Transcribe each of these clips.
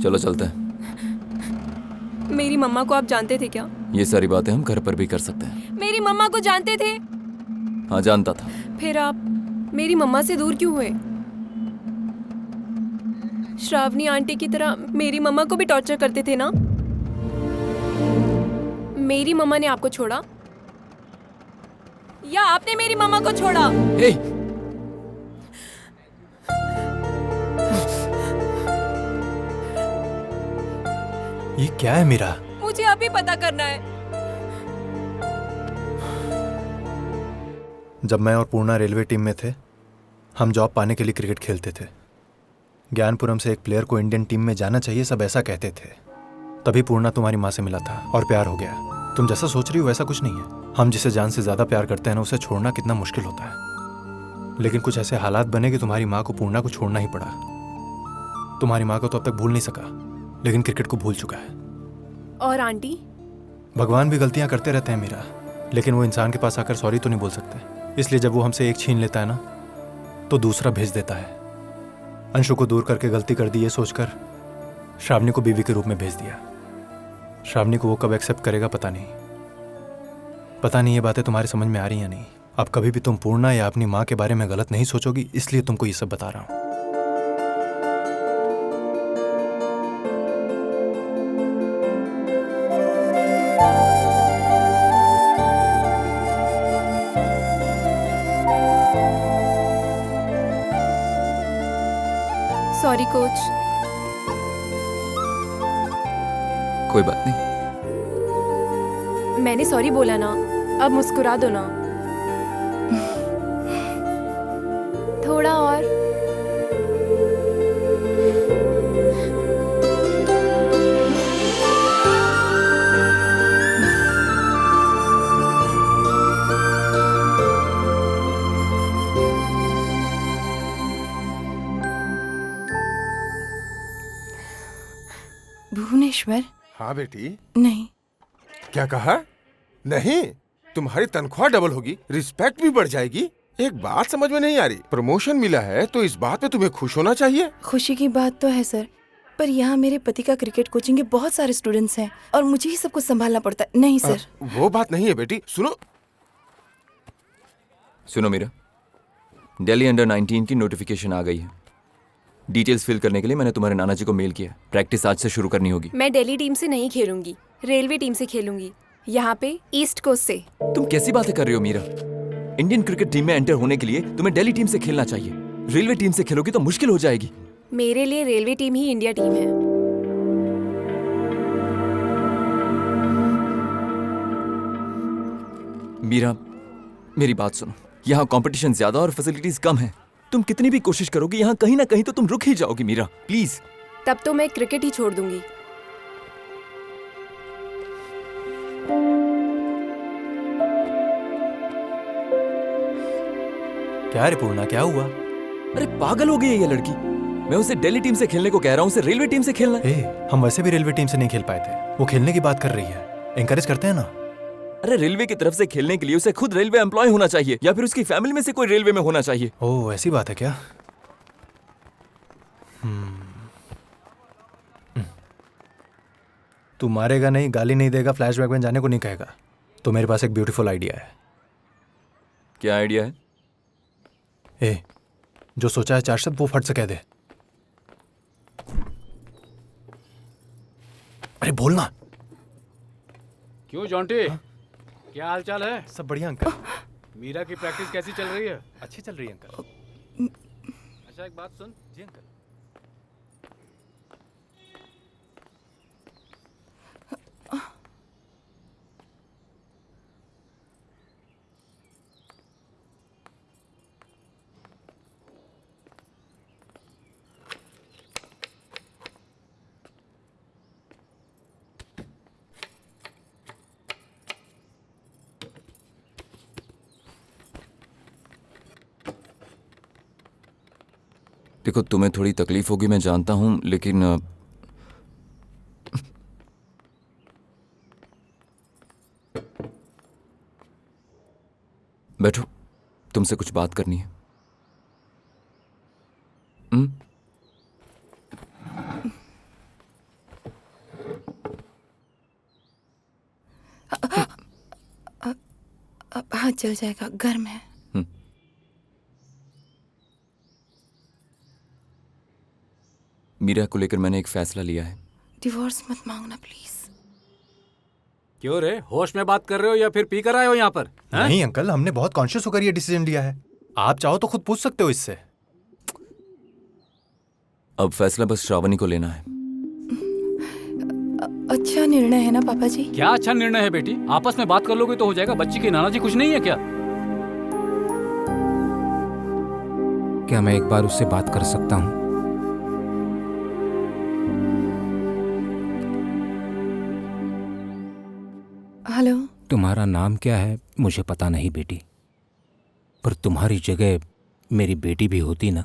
चलो चलते हैं। मेरी मम्मा को आप जानते थे क्या? ये सारी बातें हम घर पर भी कर सकते हैं। मेरी मम्मा को जानते थे? हाँ जानता था। फिर आप मेरी मम्मा से दूर क्यों हुए? श्रावणी आंटी की तरह मेरी मम्मा को भी टॉर्चर करते थे ना? मेरी मम्मा ने आपको छोड़ा या आपने मेरी मम्मा को छोड़ा? हे! ये क्या है मीरा? मुझे अभी पता करना है। जब मैं और पूर्णा रेलवे टीम में थे, हम जॉब पाने के लिए क्रिकेट खेलते थे। ज्ञानपुरम से एक प्लेयर को इंडियन टीम में जाना चाहिए, सब ऐसा कहते थे। तभी पूर्णा तुम्हारी माँ से मिला था और प्यार हो गया। तुम जैसा सोच रही हो वैसा कुछ नहीं है। हम जिसे जान से ज्यादा प्यार करते हैं ना, उसे छोड़ना कितना मुश्किल होता है। लेकिन कुछ ऐसे हालात बने कि तुम्हारी माँ को पूर्णा को छोड़ना ही पड़ा। तुम्हारी माँ को तो अब तक भूल नहीं सका, लेकिन क्रिकेट को भूल चुका है। और आंटी? भगवान भी गलतियां करते रहते हैं मीरा, लेकिन वो इंसान के पास आकर सॉरी तो नहीं बोल सकते। इसलिए जब वो हमसे एक छीन लेता है ना, तो दूसरा भेज देता है। अंशु को दूर करके गलती कर दी ये सोचकर श्रावणी को बीवी के रूप में भेज दिया। श्रावणी को वो कब एक्सेप्ट करेगा पता नहीं। पता नहीं ये बातें तुम्हारे समझ में आ रही या नहीं। अब कभी भी तुम पूर्णा या अपनी माँ के बारे में गलत नहीं सोचोगी, इसलिए तुमको ये सब बता रहा हूँ। Sorry coach. कोई बात नहीं। मैंने सॉरी बोला ना, अब मुस्कुरा दो ना। थोड़ा और। भुवनेश्वर? हाँ बेटी। नहीं। क्या कहा? नहीं, तुम्हारी तनख्वाह डबल होगी, रिस्पेक्ट भी बढ़ जाएगी। एक बात समझ में नहीं आ रही, प्रमोशन मिला है तो इस बात पे तुम्हें खुश होना चाहिए। खुशी की बात तो है सर, पर यहाँ मेरे पति का क्रिकेट कोचिंग के बहुत सारे स्टूडेंट्स हैं और मुझे ही सब कुछ संभालना पड़ता है। नहीं सर। वो बात नहीं है बेटी, सुनो। सुनो मीरा, दिल्ली अंडर 19 की नोटिफिकेशन आ गई है। डिटेल्स फिल करने के लिए मैंने तुम्हारे नाना जी को मेल किया। प्रैक्टिस आज से शुरू करनी होगी। मैं दिल्ली टीम से नहीं खेलूंगी, रेलवे टीम से खेलूंगी, यहाँ पे ईस्ट कोस्ट से। तुम कैसी बातें कर रही हो मीरा? इंडियन क्रिकेट टीम में एंटर होने के लिए तुम्हें दिल्ली टीम से खेलना चाहिए। रेलवे टीम से खेलोगी तो मुश्किल हो जाएगी। मेरे लिए रेलवे टीम ही इंडिया टीम है। मीरा, मेरी बात सुनो। यहाँ कंपटीशन ज्यादा और फैसिलिटीज कम है। तुम कितनी भी कोशिश करोगी, यहाँ कहीं ना कहीं तो तुम रुक ही जाओगी मीरा, प्लीज। तब तो मैं क्रिकेट ही छोड़ दूंगी। क्या रे पूर्णा, क्या हुआ? अरे पागल हो गई है ये लड़की। मैं उसे दिल्ली टीम से खेलने को कह रहा हूँ, उसे रेलवे टीम से खेलना। हम वैसे भी रेलवे टीम से नहीं खेल पाए थे। वो खेलने की बात कर रही है, एनकरेज करते हैं ना। अरे रेलवे की तरफ से खेलने के लिए उसे खुद रेलवे एम्प्लॉय होना चाहिए या फिर उसकी फैमिली में से कोई रेलवे में होना चाहिए। ओह, ऐसी बात है क्या? तू मारेगा नहीं, गाली नहीं देगा, फ्लैशबैक में जाने को नहीं कहेगा, तो मेरे पास एक ब्यूटीफुल आइडिया है। क्या आइडिया है? जो सोचा है 4 शब्द वो फट से कह दे। अरे बोलना। क्यों जॉन्टी? क्या हाल चाल है? सब बढ़िया अंकल। मीरा की प्रैक्टिस कैसी चल रही है? अच्छी चल रही है अंकल। अच्छा एक बात सुन। जी अंकल। देखो, तुम्हें थोड़ी तकलीफ होगी मैं जानता हूं, लेकिन बैठो, तुमसे कुछ बात करनी है। हाँ चल जाएगा, गर्म है। मीरा को लेकर मैंने एक फैसला लिया है। डिवोर्स मत मांगना प्लीज। क्यों रे, होश में बात कर रहे हो या फिर पी कर आए हो यहाँ पर? हैं? नहीं अंकल, हमने बहुत कॉन्शियस होकर ये डिसीजन लिया है। आप चाहो तो खुद पूछ सकते हो इससे। अब फैसला बस श्रावणी को लेना है। अच्छा निर्णय है ना पापा जी? क्या अच्छा निर्णय है बेटी, आपस में बात कर लोगे तो हो जाएगा। बच्ची के नाना जी कुछ नहीं है क्या? क्या मैं एक बार उससे बात कर सकता हूँ? हेलो। तुम्हारा नाम क्या है मुझे पता नहीं बेटी, पर तुम्हारी जगह मेरी बेटी भी होती ना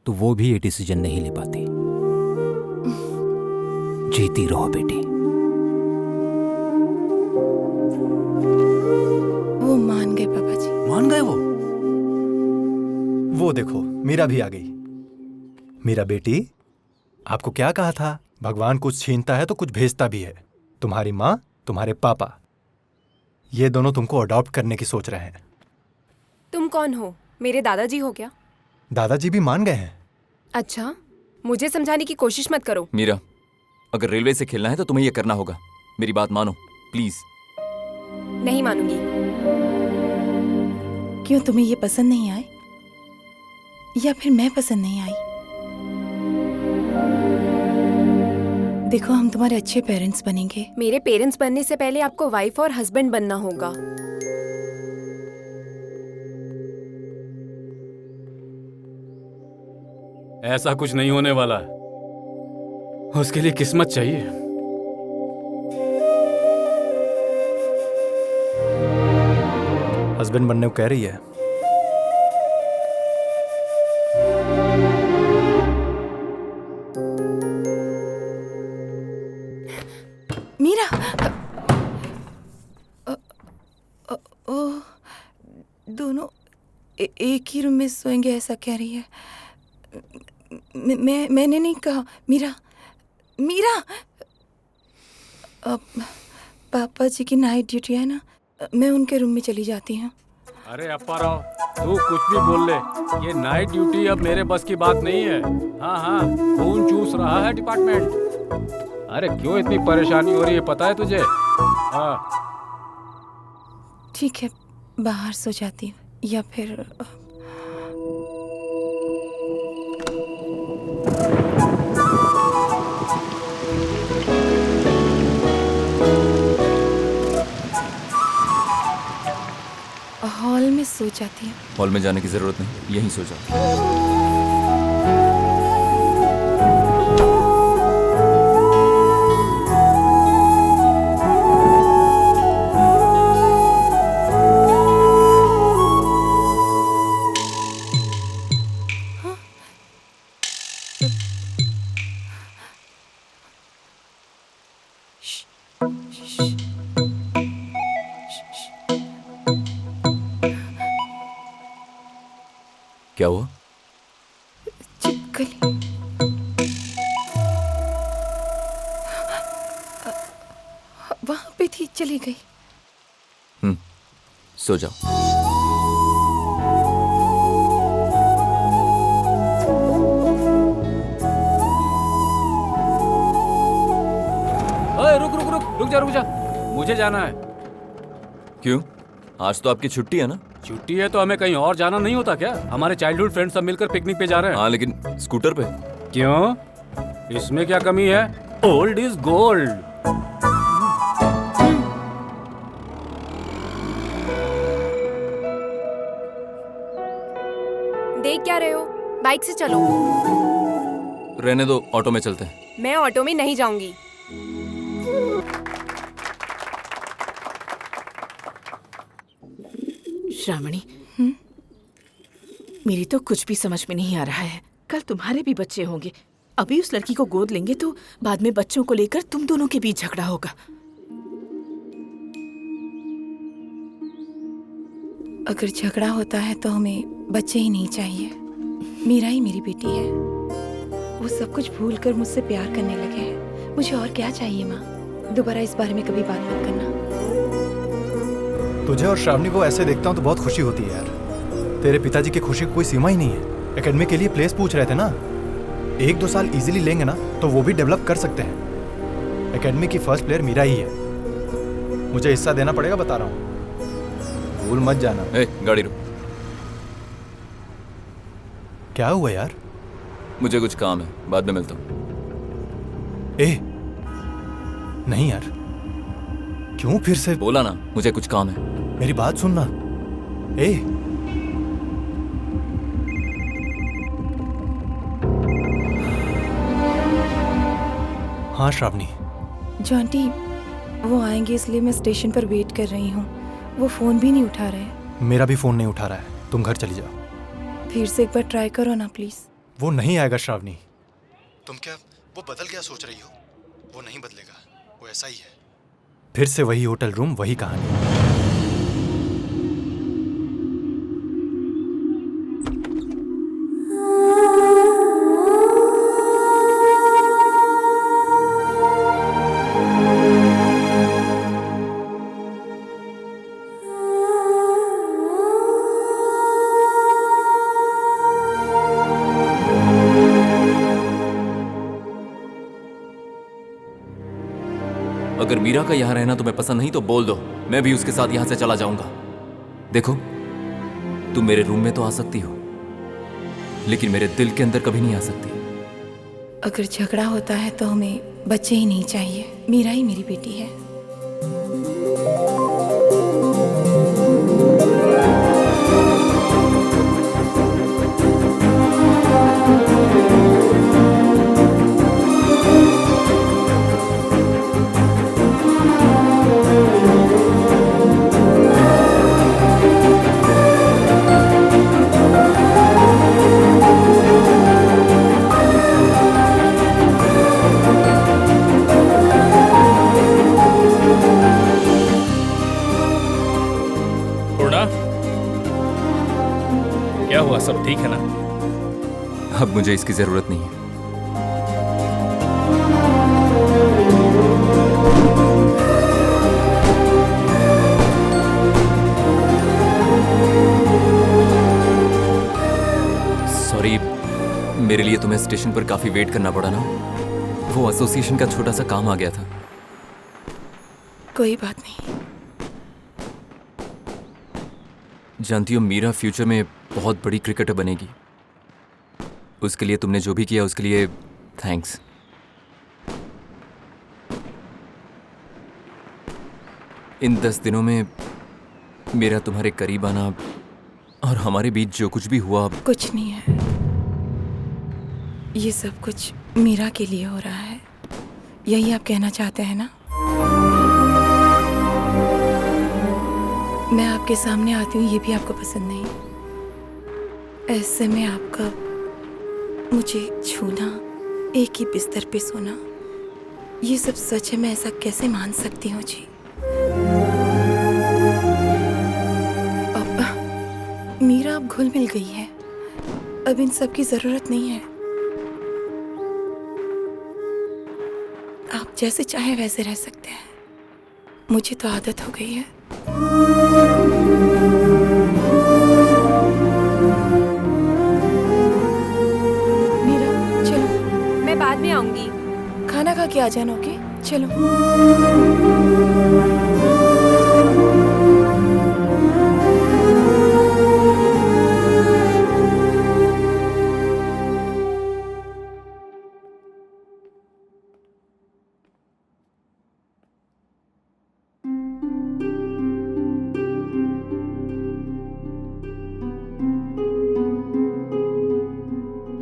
तो वो भी ये डिसीजन नहीं ले पाती। जीती रहो बेटी। वो मान गए पापा जी। मान गए वो देखो मीरा भी आ गई। मीरा बेटी, आपको क्या कहा था, भगवान कुछ छीनता है तो कुछ भेजता भी है। तुम्हारी माँ, तुम्हारे पापा, ये दोनों तुमको अडॉप्ट करने की सोच रहे हैं। तुम कौन हो? मेरे दादाजी हो क्या? दादाजी भी मान गए हैं। अच्छा, मुझे समझाने की कोशिश मत करो। मीरा, अगर रेलवे से खेलना है तो तुम्हें यह करना होगा। मेरी बात मानो प्लीज। नहीं मानूंगी। क्यों, तुम्हें ये पसंद नहीं आए या फिर मैं पसंद नहीं आई? देखो हम तुम्हारे अच्छे पेरेंट्स बनेंगे। मेरे पेरेंट्स बनने से पहले आपको वाइफ और हस्बैंड बनना होगा। ऐसा कुछ नहीं होने वाला, उसके लिए किस्मत चाहिए। हस्बैंड बनने को कह रही है। मीरा, दोनों एक ही रूम में सोएंगे ऐसा कह रही है। मैंने नहीं कहा। मीरा, मीरा, पापा जी की नाइट ड्यूटी है ना, मैं उनके रूम में चली जाती हूँ। अरे अप्पा राव, तू कुछ भी बोल ले, ये नाइट ड्यूटी अब मेरे बस की बात नहीं है। हाँ हाँ, खून चूस रहा है डिपार्टमेंट। अरे क्यों इतनी परेशानी हो रही है, पता है तुझे? हाँ ठीक है, बाहर सो जाती हूँ या फिर हॉल में सो जाती हूँ। हॉल में जाने की जरूरत नहीं, यहीं सो जाओ। क्या हुआ? चिपकली। वहां पे थी, चली गई। सो जाओ। ओए, रुक जा, मुझे जाना है। क्यों? आज तो आपकी छुट्टी है ना? छुट्टी है तो हमें कहीं और जाना नहीं होता क्या? हमारे चाइल्डहुड फ्रेंड सब मिलकर पिकनिक पे जा रहे हैं। हाँ, लेकिन स्कूटर पे। क्यों? इसमें क्या कमी है? Old is gold. देख क्या रहे हो? बाइक से चलो। रहने दो, ऑटो में चलते हैं। मैं ऑटो में नहीं जाऊंगी। श्रावणी, मेरी तो कुछ भी समझ में नहीं आ रहा है। कल तुम्हारे भी बच्चे होंगे, अभी उस लड़की को गोद लेंगे तो बाद में बच्चों को लेकर तुम दोनों के बीच झगड़ा होगा। अगर झगड़ा होता है तो हमें बच्चे ही नहीं चाहिए। मीरा ही मेरी बेटी है। वो सब कुछ भूल कर मुझसे प्यार करने लगे हैं। मुझे और क्या चाहिए माँ? दोबारा इस बारे में कभी बात मत करना। तुझे और श्रावणी को ऐसे देखता हूँ तो बहुत खुशी होती है यार। तेरे पिताजी की खुशी की कोई सीमा ही नहीं है। एकेडमी के लिए प्लेस पूछ रहे थे ना, 1-2 साल इजीली लेंगे ना तो वो भी डेवलप कर सकते हैं। एकेडमी की फर्स्ट प्लेयर मीरा ही है। मुझे हिस्सा देना पड़ेगा, बता रहा हूँ, भूल मत जाना। ए, गाड़ी रुक। क्या हुआ यार? मुझे कुछ काम है, बाद में मिलता हूँ। ए नहीं यार, क्यों फिर से? बोला ना मुझे कुछ काम है। मेरी बात सुनना। ए हाँ श्रावणी। जो आंटी वो आएंगे इसलिए मैं स्टेशन पर वेट कर रही हूँ। वो फ़ोन भी नहीं उठा रहे। मेरा भी फोन नहीं उठा रहा है। तुम घर चली जाओ। फिर से एक बार ट्राई करो ना प्लीज़। वो नहीं आएगा श्रावणी। तुम क्या वो बदल गया सोच रही हो? वो नहीं बदलेगा, वो ऐसा ही है। फिर से वही होटल रूम, वही कहानी। अगर मीरा का यहाँ रहना तुम्हें पसंद नहीं तो बोल दो, मैं भी उसके साथ यहाँ से चला जाऊंगा। देखो, तुम मेरे रूम में तो आ सकती हो, लेकिन मेरे दिल के अंदर कभी नहीं आ सकती। अगर झगड़ा होता है तो हमें बच्चे ही नहीं चाहिए। मीरा ही मेरी बेटी है। क्या हुआ, सब ठीक है ना? अब मुझे इसकी जरूरत नहीं है। सॉरी, मेरे लिए तुम्हें स्टेशन पर काफी वेट करना पड़ा ना। वो एसोसिएशन का छोटा सा काम आ गया था। कोई बात नहीं। जानती हो, मीरा फ्यूचर में बहुत बड़ी क्रिकेटर बनेगी। उसके लिए तुमने जो भी किया उसके लिए थैंक्स। इन 10 दिनों में मेरा तुम्हारे करीब आना और हमारे बीच जो कुछ भी हुआ, कुछ नहीं है। ये सब कुछ मीरा के लिए हो रहा है, यही आप कहना चाहते हैं ना? मैं आपके सामने आती हूँ ये भी आपको पसंद नहीं। ऐसे में आपका मुझे छूना, एक ही बिस्तर पे सोना, ये सब सच है। मैं ऐसा कैसे मान सकती हूँ जी? अब मीरा अब घुल मिल गई है, अब इन सब की जरूरत नहीं है। आप जैसे चाहे वैसे रह सकते हैं, मुझे तो आदत हो गई है। मीरा चलो। मैं बाद में आऊंगी। खाना खा के आ जाना, ओके? चलो।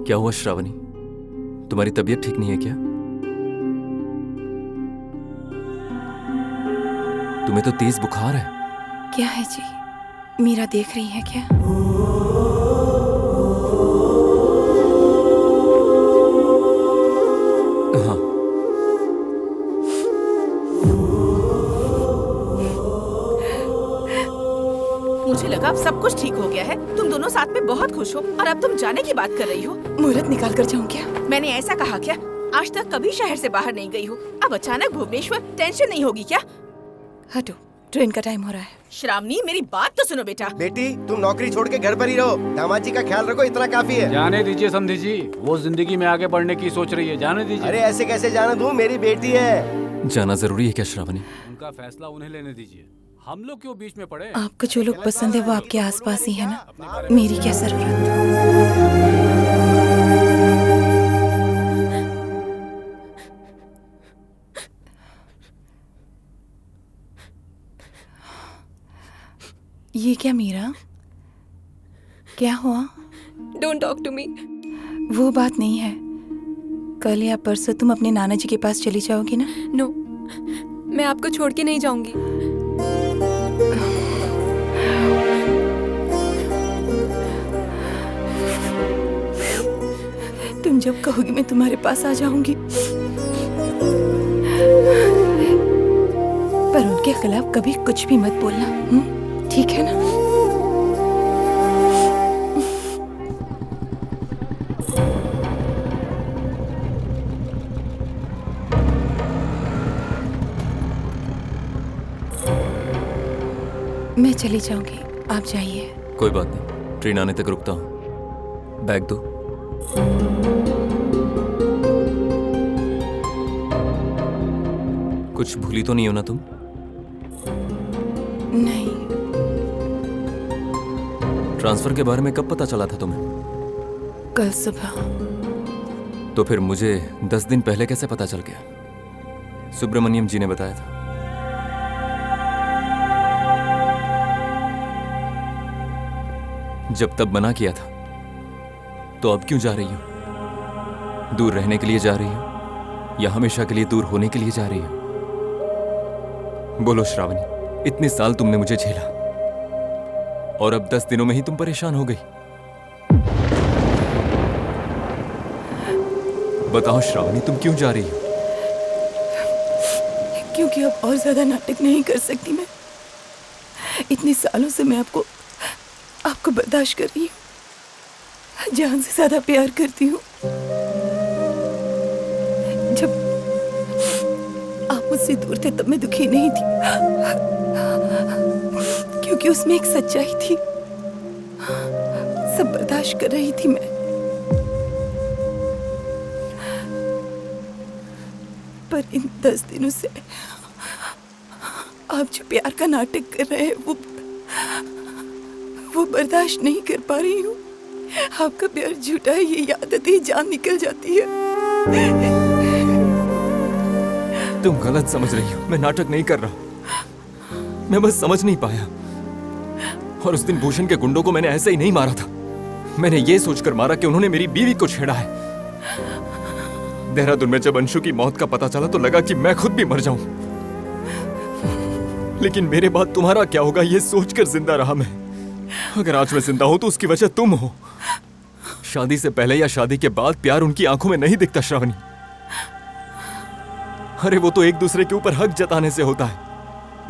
क्या हुआ श्रावणी? तुम्हारी तबीयत ठीक नहीं है क्या? तुम्हें तो तेज बुखार है। क्या है जी? मीरा देख रही है क्या? हाँ। मुझे लगा अब सब कुछ ठीक हो गया है। तुम दोनों साथ में बहुत खुश हो और अब तुम जाने की बात कर रही हो। मुहूर्त निकाल कर जाऊं क्या? मैंने ऐसा कहा क्या? आज तक कभी शहर से बाहर नहीं गई हो, अब अचानक भुवनेश्वर, टेंशन नहीं होगी क्या? हटो, ट्रेन का टाइम हो रहा है। श्रावणी मेरी बात तो सुनो बेटा। बेटी तुम नौकरी छोड़ के घर पर ही रहो, दामाद जी का ख्याल रखो, इतना काफी है। जाने दीजिए समधी जी, वो जिंदगी में आगे बढ़ने की सोच रही है, जाने दीजिए। अरे ऐसे कैसे जाने दूं, मेरी बेटी है। जाना जरूरी है क्या श्रावणी? उनका फैसला उन्हें लेने दीजिए, हम लोग क्यों बीच में पड़े? आपको जो लोग पसंद है वो आपके आसपास ही है ना, मेरी क्या जरूरत। ये क्या मीरा, क्या हुआ? Don't talk to me. वो बात नहीं है, कल या परसों तुम अपने नाना जी के पास चली जाओगी ना? नो, मैं आपको छोड़ के नहीं जाऊंगी। तुम जब कहोगी मैं तुम्हारे पास आ जाऊंगी, पर उनके खिलाफ कभी कुछ भी मत बोलना, ठीक है ना? मैं चली जाऊंगी, आप जाइए। कोई बात नहीं, ट्रेन आने तक रुकता हूँ। बैग दो। कुछ भूली तो नहीं हो ना तुम? नहीं। ट्रांसफर के बारे में कब पता चला था तुम्हें? कल सुबह। तो फिर मुझे 10 दिन पहले कैसे पता चल गया? सुब्रमण्यम जी ने बताया था। जब तब मना किया था, तो अब क्यों जा रही हो? दूर रहने के लिए जा रही हो या हमेशा के लिए दूर होने के लिए जा रही हो? बोलो श्रावणी, इतने साल तुमने मुझे झेला और अब 10 दिनों में ही तुम परेशान हो गई। बताओ श्रावणी, तुम क्यों जा रही हो? क्योंकि अब और ज्यादा नाटक नहीं कर सकती मैं। इतने सालों से मैं आपको बर्दाश्त कर रही हूँ, जान से ज्यादा प्यार करती हूँ। जब आप मुझसे दूर थे तब मैं दुखी नहीं थी, क्योंकि उसमें एक सच्चाई थी। सब बर्दाश्त कर रही थी मैं, पर इन 10 दिनों से आप जो प्यार का नाटक कर रहे हैं वो बर्दाश्त नहीं कर पा रही हूँ। आपका प्यार झूठा है, ये याद आती है जान निकल जाती है। तुम गलत समझ रही हो, मैं नाटक नहीं कर रहा, मैं बस समझ नहीं पाया। और उस दिन भूषण के गुंडों को मैंने ऐसे ही नहीं मारा था, मैंने ये सोचकर मारा कि उन्होंने मेरी बीवी को छेड़ा है। देहरादून में जब अंशु की मौत का पता चला तो लगा कि मैं खुद भी मर जाऊं, लेकिन मेरे बाद तुम्हारा क्या होगा ये सोचकर जिंदा रहा मैं। अगर आज मैं जिंदा हूं तो उसकी वजह तुम हो। शादी से पहले या शादी के बाद प्यार उनकी आंखों में नहीं दिखता श्रावणी। अरे वो तो एक दूसरे के ऊपर हक जताने से होता है,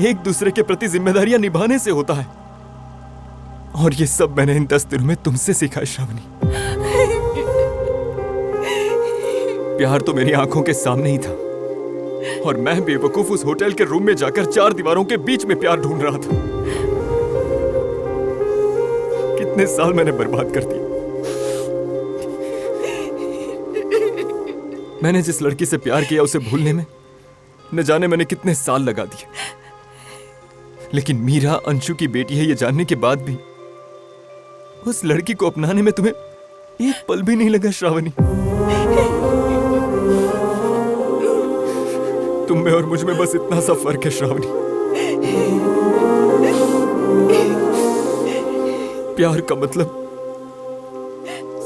एक दूसरे के प्रति जिम्मेदारियां निभाने से होता है। और ये सब मैंने इन 10 दिनों में तुमसे सीखा है श्रावणी। प्यार तो मेरी आंखों के सामने ही था और मैं बेवकूफ उस होटल के रूम में जाकर 4 दीवारों के बीच में प्यार ढूंढ रहा था। कितने साल मैंने बर्बाद कर दिए। मैंने जिस लड़की से प्यार किया उसे भूलने में न जाने मैंने कितने साल लगा दिए। लेकिन मीरा अंशु की बेटी है ये जानने के बाद भी उस लड़की को अपनाने में तुम्हें एक पल भी नहीं लगा श्रावणी। तुम में और मुझ में बस इतना सा फर्क है श्रावणी। प्यार का मतलब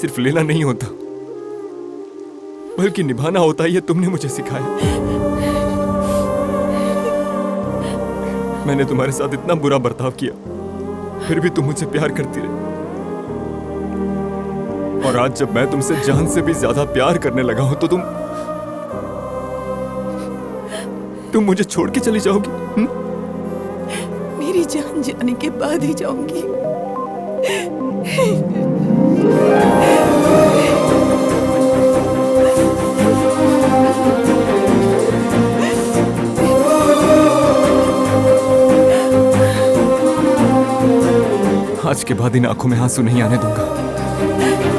सिर्फ लेना नहीं होता, बल्कि निभाना होता है, ये तुमने मुझे सिखाया। मैंने तुम्हारे साथ इतना बुरा बर्ताव किया, फिर भी तुम मुझसे प्यार करती रही। और आज जब मैं तुमसे जान से भी ज्यादा प्यार करने लगा हूं तो तुम मुझे छोड़ के चली जाओगी? मेरी जान जाने के बाद ही जाऊंगी। आज के बाद इन आंखों में आंसू नहीं आने दूंगा।